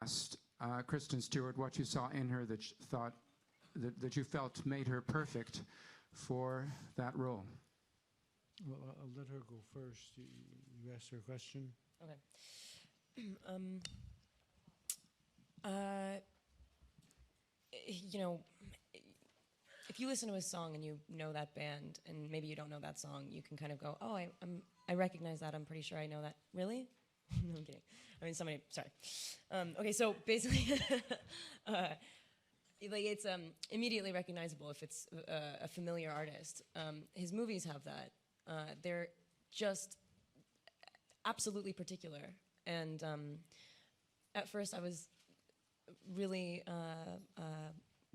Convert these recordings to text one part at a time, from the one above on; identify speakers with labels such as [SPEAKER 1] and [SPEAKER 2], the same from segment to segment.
[SPEAKER 1] asked Kristen Stewart what you saw in her that that you felt made her perfect for that role.
[SPEAKER 2] Well, I'll let her go first. You asked her a question.
[SPEAKER 3] Okay. You know, if you listen to a song and you know that band, and maybe you don't know that song, you can kind of go, "Oh, I recognize that. I'm pretty sure I know that." Really? No, I'm kidding. I mean, somebody. Sorry. Okay, so basically, like it's immediately recognizable if it's a familiar artist. His movies have that. They're just absolutely particular. And at first, I was really,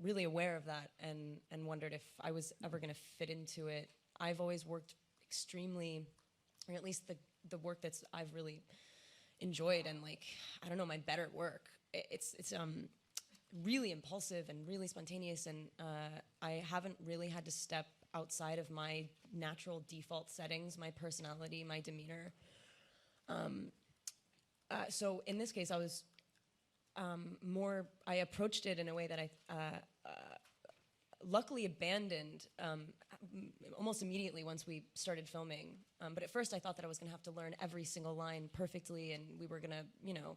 [SPEAKER 3] really aware of that, and wondered if I was ever going to fit into it. I've always worked extremely, or at least the work that's I've really enjoyed, and like, I don't know, my better work. It's really impulsive and really spontaneous, and I haven't really had to step outside of my natural default settings, my personality, my demeanor. So in this case, I was I approached it in a way that I luckily abandoned almost immediately once we started filming. But at first I thought that I was going to have to learn every single line perfectly, and we were going to, you know,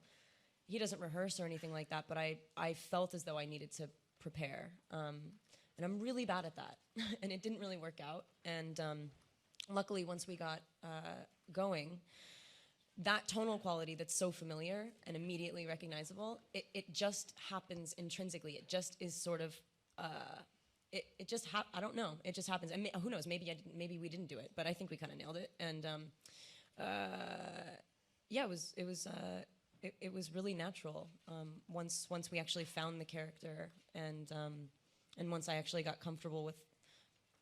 [SPEAKER 3] he doesn't rehearse or anything like that, but I felt as though I needed to prepare. And I'm really bad at that, and it didn't really work out. And luckily, once we got going, that tonal quality that's so familiar and immediately recognizable, it just happens intrinsically. It just is sort of, it just I don't know. It just happens. And who knows? Maybe we didn't do it, but I think we kind of nailed it. And yeah, it was really natural. Once we actually found the character, and once I actually got comfortable with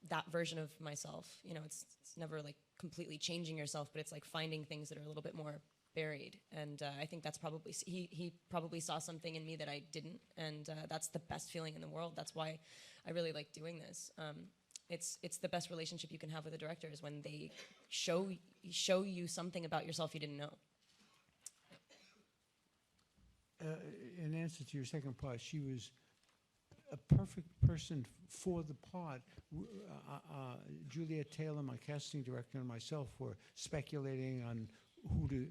[SPEAKER 3] that version of myself. You know, it's never like completely changing yourself, but it's like finding things that are a little bit more buried. And I think that's probably, he probably saw something in me that I didn't, and that's the best feeling in the world. That's why I really like doing this. It's the best relationship you can have with a director, is when they show you something about yourself you didn't know.
[SPEAKER 2] In answer to your second part, she was a perfect person for the part. Juliet Taylor, my casting director, and myself were speculating on who to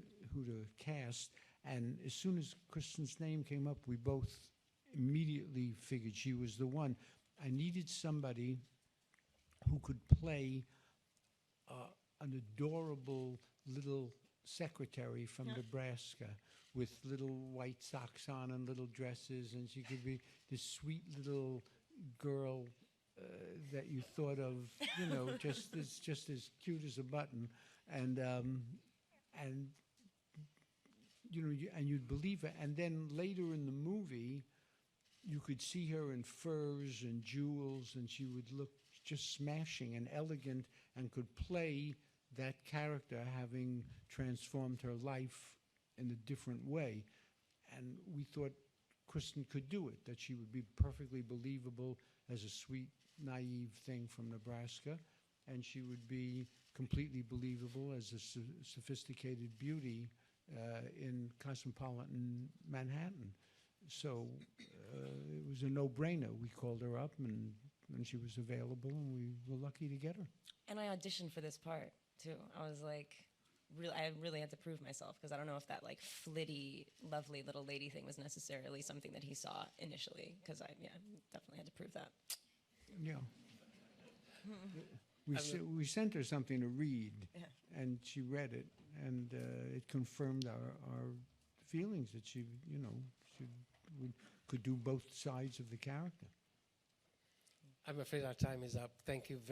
[SPEAKER 2] cast, and as soon as Kristen's name came up, we both immediately figured she was the one. I needed somebody who could play an adorable little secretary from Nebraska with little white socks on and little dresses, and she could be this sweet little girl that you thought of, you know, just as cute as a button, and you know, and you'd believe it. And then later in the movie, you could see her in furs and jewels, and she would look just smashing and elegant, and could play that character, having transformed her life in a different way. And we thought Kristen could do it, that she would be perfectly believable as a sweet, naive thing from Nebraska, and she would be completely believable as a sophisticated beauty in cosmopolitan Manhattan. So it was a no-brainer. We called her up, and she was available, and we were lucky to get her.
[SPEAKER 3] And I auditioned for this part too. I was like, I really had to prove myself, because I don't know if that like flitty, lovely little lady thing was necessarily something that he saw initially, because I definitely had to prove that.
[SPEAKER 2] Yeah. We sent her something to read, and she read it, and it confirmed our feelings that she, you know, could do both sides of the character.
[SPEAKER 4] I'm afraid our time is up. Thank you very